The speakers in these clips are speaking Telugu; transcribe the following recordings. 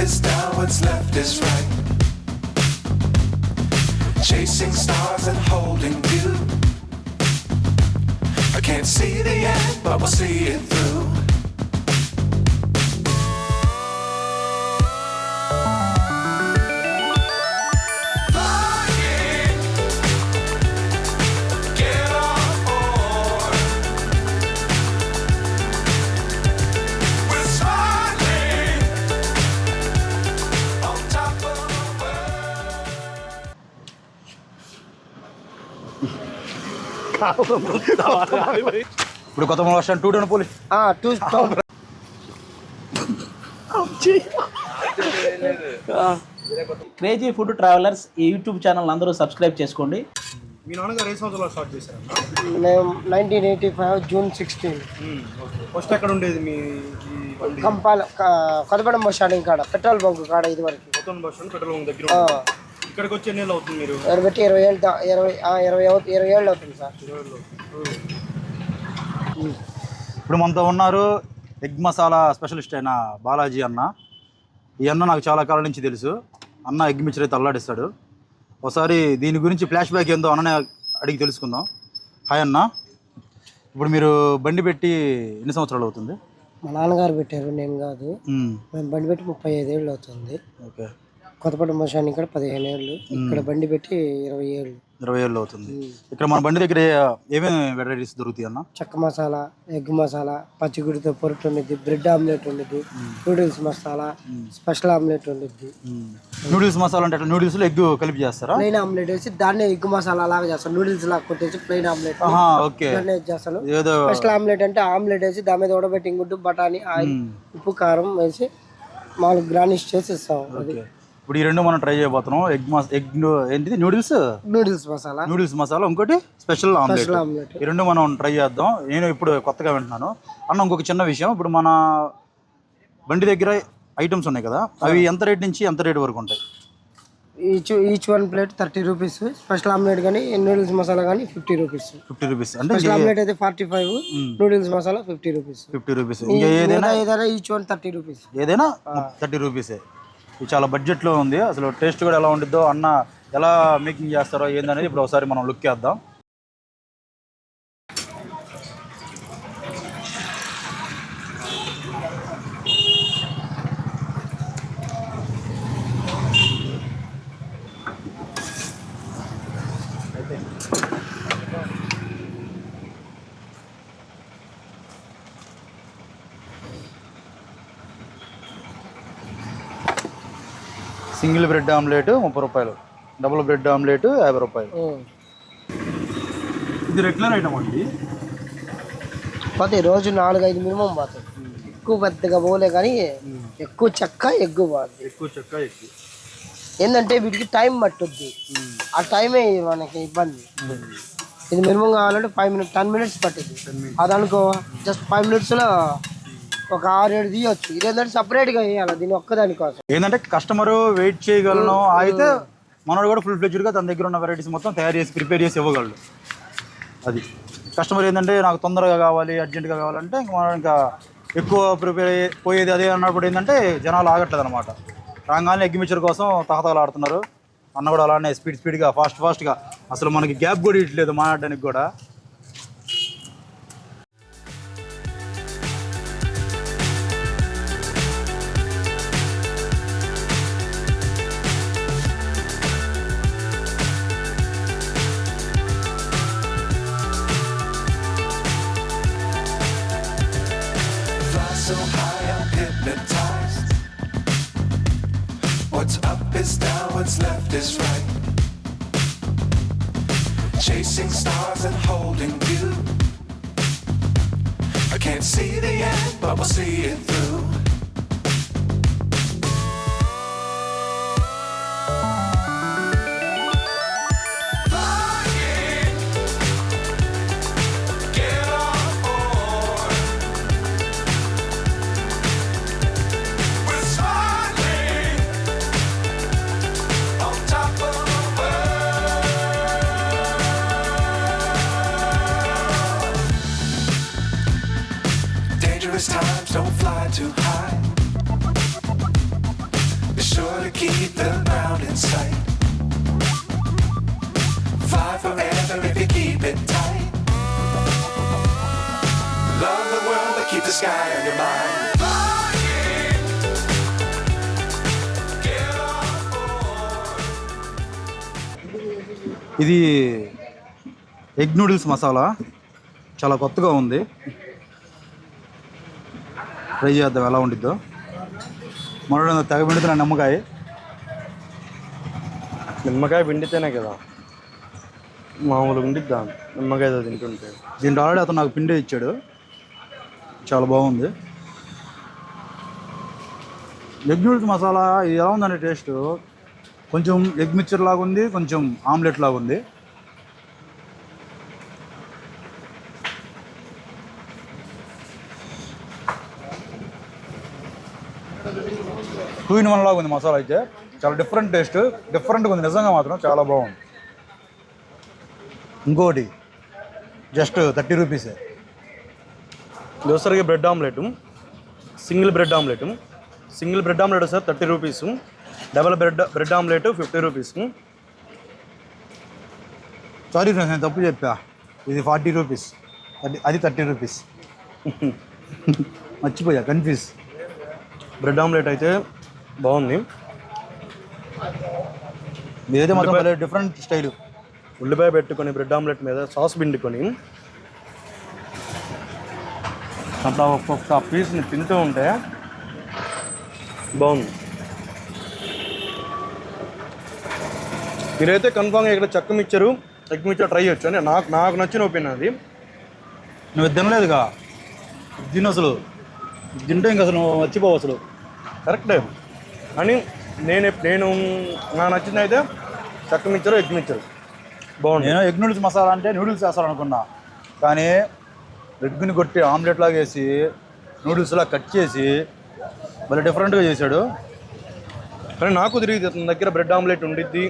is down, what's left is right. Chasing stars and holding you. I can't see the end, but we'll see it through. ఇప్పుడు కొత్త bus stand 2 police crazy food travellers ఈ యూట్యూబ్ ఛానల్ అందరూ సబ్స్క్రైబ్ చేసుకోండి. మీ నాన్నగారు ఏ సంవత్సరంలో స్టార్ట్ చేశారు? మేము 1985 జూన్ 16 ఫస్ట్ ఎక్కడ ఉండేది మీ కంపాల కొత్తపేట బస్ స్టాండింగ్ కాడ పెట్రోల్ బంక్ కాడ ఇది వరకు కొత్త బస్ స్టాండ్ పెట్రోల్ బంక్ దగ్గర ఇక్కడికి వచ్చి ఎన్ని ఏళ్ళు అవుతుంది మీరు? 20 ఏళ్ళు అవుతుంది సార్. ఇప్పుడు మనతో ఉన్నారు ఎగ్ మసాలా స్పెషలిస్ట్ అయిన బాలాజీ అన్న. ఈ అన్న నాకు చాలా కాలం నుంచి తెలుసు. అన్న ఎగ్ మిక్చర్ అయితే అల్లాడిస్తాడు. ఒకసారి దీని గురించి ఫ్లాష్ బ్యాక్ ఏందో అన్ననే అడిగి తెలుసుకుందాం. హాయ్ అన్న, ఇప్పుడు మీరు బండి పెట్టి ఎన్ని సంవత్సరాలు అవుతుంది? మా నాన్నగారు పెట్టారు, నేను కాదు. మేము బండి పెట్టి 35 ఏళ్ళు అవుతుంది. ఓకే. కొత్తపేట బస్ స్టాండింగ్ కాడ 15 ఏళ్ళు, ఇక్కడ బండి పెట్టి 20 ఏళ్ళు. 20 ఏళ్ళు అవుతుంది. ఇక్కడ మన బండి దగ్గర ఏమేమి వెరైటీస్ దొరుకుతాయి అన్న? చెక్క మసాలా, ఎగ్ మసాలా, పచ్చిగుడితో పొరటు ఉండిద్ది, బ్రెడ్ ఆమ్లెట్ ఉండిద్ది, నూడిల్స్ మసాలా, స్పెషల్ ఆమ్లెట్ ఉండిద్ది. నూడిల్స్ మసాలా అంటే నూడిల్స్ లో ఎగ్ కలిపి చేస్తారా? ప్లెయిన్ ఆమ్లెట్ వేసి దాన్నే ఎగ్ మసాలా లాగా చేస్తాను. నూడిల్స్ లాగా కొట్టేసి ప్లెయిన్ ఆమ్లెట్ చేస్తాను. స్పెషల్ ఆమ్లెట్ అంటే ఆమ్లెట్ వేసి దాని మీద ఉడబెట్టి గుడ్డు, బఠానీ, ఆయిల్, ఉప్పు, కారం వేసి 4 గ్రానిష్ చేసి ఇస్తాం. అది ఇప్పుడు ఈ రెండు మనం ట్రై చేయబోతున్నాం. ఎగ్ ఏంటిది? నూడిల్స్ మసాలా, ఇంకోటి స్పెషల్ ఆమ్లెట్. ఈ రెండు మనం ట్రై చేద్దాం. నేను ఇప్పుడు కొత్తగా వింటున్నాను అన్న. ఇంకొక చిన్న విషయం, ఇప్పుడు మన బండి దగ్గర ఐటమ్స్ ఉన్నాయి కదా, అవి ఎంత రేట్ నుంచి ఎంత రేట్ వరకు ఉంటాయి? Each one plate 30 rupees. Special omelette కానీ నూడిల్స్ మసాలా కానీ 50 రూపీస్. 50 రూపీస్ అంటే స్పెషల్ ఆమ్లెట్ అయితే 45, నూడిల్స్ మసాలా 50 రూపీస్. 50 రూపీస్. ఏదైనా ఈచ్ వన్ 30 రూపీస్. ఏదైనా 30 రూపీసే. ఇది చాలా బడ్జెట్లో ఉంది. అసలు టేస్ట్ కూడా ఎలా ఉండిద్దో, అన్న ఎలా మేకింగ్ చేస్తారో ఏందనేది ఇప్పుడు ఒకసారి మనం లుక్ చేద్దాం. సింగిల్ బ్రెడ్ ఆమ్లెట్ 30 రూపాయలు, డబుల్ బ్రెడ్ ఆమ్లెట్ 50 రూపాయలు. ఇది రెగ్యులర్ ఐటమ్ అండి. పోతాయి రోజు 4-5 మినిమం పోతాయి. ఎక్కువ పెద్దగా పోలే కానీ ఎక్కువ చెక్క ఎగ్గు పోతుంది. ఏంటంటే వీటికి టైం పట్టుద్ది. ఆ టైమే మనకి ఇబ్బంది. ఇది మినిమం కావాలంటే 10 మినిట్స్ పట్టింది. అది అనుకో జస్ట్ 5 మినిట్స్లో ఒక 6-7 తీయొచ్చు. ఇదేంటంటే సపరేట్గా వేయాలి దీని ఒక్కదాని కోసం. ఏంటంటే కస్టమర్ వెయిట్ చేయగలను అయితే మనోడు కూడా ఫుల్ ఫ్లెడ్జ్డ్గా తన దగ్గర ఉన్న వెరైటీస్ మొత్తం తయారు చేసి ప్రిపేర్ చేసి ఇవ్వగలడు. అది కస్టమర్ ఏంటంటే నాకు తొందరగా కావాలి, అర్జెంటుగా కావాలంటే ఇంకా మనం ఇంకా ఎక్కువ ప్రిపేర్ పోయేది అదే అన్నప్పుడు ఏంటంటే జనాలు ఆగట్లేదు అనమాట. రాగానే ఎగ్ మిక్చర్ కోసం తహతలాడుతున్నారు. అన్న కూడా అలానే స్పీడ్గా ఫాస్ట్గా అసలు మనకి గ్యాప్ కూడా ఇట్లేదు మాట్లాడడానికి కూడా. So high, I'm hypnotized. What's up is down, what's left is right. Chasing stars and holding you. I can't see the end, but we'll see it through. Times don't fly too high. sure to keep the ground in sight. Fly forever if you keep it tight. Love the world but keep the sky on your mind. ఇది ఎగ్ నూడిల్స్ మసాలా చాలా కొత్తగా ఉంది. ట్రై చేద్దాం ఎలా ఉండిద్దో. మొన్న తెగ పిండుతున్నా నిమ్మకాయ పిండితేనే కదా మామూలుగా ఉండిద్దా నిమ్మకాయతో తింటుంటే. దీంట్లో ఆల్రెడీ అతను నాకు పిండి ఇచ్చాడు, చాలా బాగుంది. ఎగ్ నూడిల్స్ మసాలా ఇది ఎలా ఉందంటే టేస్ట్ కొంచెం ఎగ్ మిక్చర్ లాగా ఉంది, కొంచెం ఆమ్లెట్ లాగా ఉంది. టూ ఇన్ వన్ లాగా ఉంది మసాలా అయితే. చాలా డిఫరెంట్ టేస్ట్, డిఫరెంట్గా ఉంది నిజంగా మాత్రం చాలా బాగుంది. ఇంకోటి జస్ట్ 30 రూపీసే. దోసరికి bread omelette, single bread omelette sir 30 rupees, double bread omelette 50 rupees. Sorry friends, నేను తప్పు చెప్పా. ఇది 40 రూపీస్, అది 30 రూపీస్. మర్చిపోయా, కన్ఫ్యూజ్. బ్రెడ్ ఆమ్లెట్ అయితే బాగుంది. మీరైతే మాత్రం డిఫరెంట్ స్టైల్. ఉల్లిపాయ పెట్టుకొని బ్రెడ్ ఆమ్లెట్ మీద సాస్ పిండుకొని అట్లా ఒక్కొక్క పీస్ని తింటూ ఉంటే బాగుంది. మీరైతే కన్ఫామ్గా ఇక్కడ చెక్క మిక్చరు ఎగ్ మిక్చర్ ట్రై చేయొచ్చు అని నాకు నచ్చిన ఒపీనియన్ అది. నువ్వు తినలేదుగా, తిను అసలు. తింటే ఇంకా అసలు నువ్వు మర్చిపోవు అసలు. కరెక్టే అని నేను నాకు నచ్చింది అయితే చెక్క మిక్చరు ఎగ్ మిక్చరు బాగుంది. నేను ఎగ్ నూడిల్స్ మసాలా అంటే నూడిల్స్ వేస్తారనుకున్నా, కానీ ఎగ్ని కొట్టి ఆమ్లెట్ లాగా వేసి నూడిల్స్లా కట్ చేసి మళ్ళీ డిఫరెంట్గా చేశాడు. కానీ నాకు తెలియదు అతని దగ్గర బ్రెడ్ ఆమ్లెట్ ఉండిద్ది,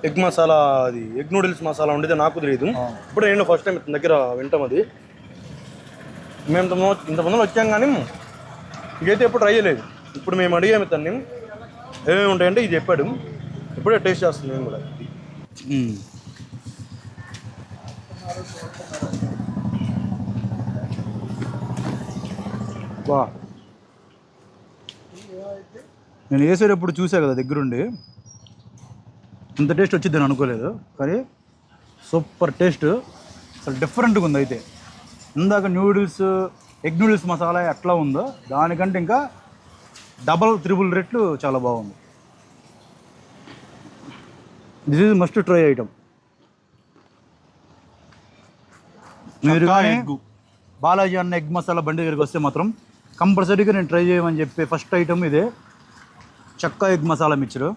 ఎగ్ మసాలా అది ఎగ్ నూడిల్స్ మసాలా ఉండిద్ది నాకు తెలియదు. ఇప్పుడు నేను ఫస్ట్ టైం ఇతని దగ్గర వింటాం అది. మేము ఇంతమందిలో వచ్చాం కానీ ఇదైతే ఎప్పుడు ట్రై చేయలేదు. ఇప్పుడు మేము అడిగాము ఇతన్ని ఏమేమి ఉంటాయంటే ఇది చెప్పాడు. ఇప్పుడే టేస్ట్ చేస్తుంది మేము కూడా. వా, నేను వేసేటప్పుడు చూసా కదా దగ్గరుండి, ఇంత టేస్ట్ వచ్చింది అని అనుకోలేదు. కానీ సూపర్ టేస్ట్, అసలు డిఫరెంట్గా ఉంది. అయితే ఇందాక నూడిల్స్ ఎగ్ నూడిల్స్ మసాలా ఎట్లా ఉందో దానికంటే ఇంకా డబల్ త్రిబుల్ రెట్లు చాలా బాగుంది. This is must try item. మీరు కానీ బాలాజీ అన్న ఎగ్ మసాలా బండి దగ్గరికి వస్తే మాత్రం కంపల్సరీగా నేను ట్రై చేయమని చెప్పే ఫస్ట్ ఐటమ్ ఇదే, చక్కా ఎగ్ మసాలా మిక్చరు.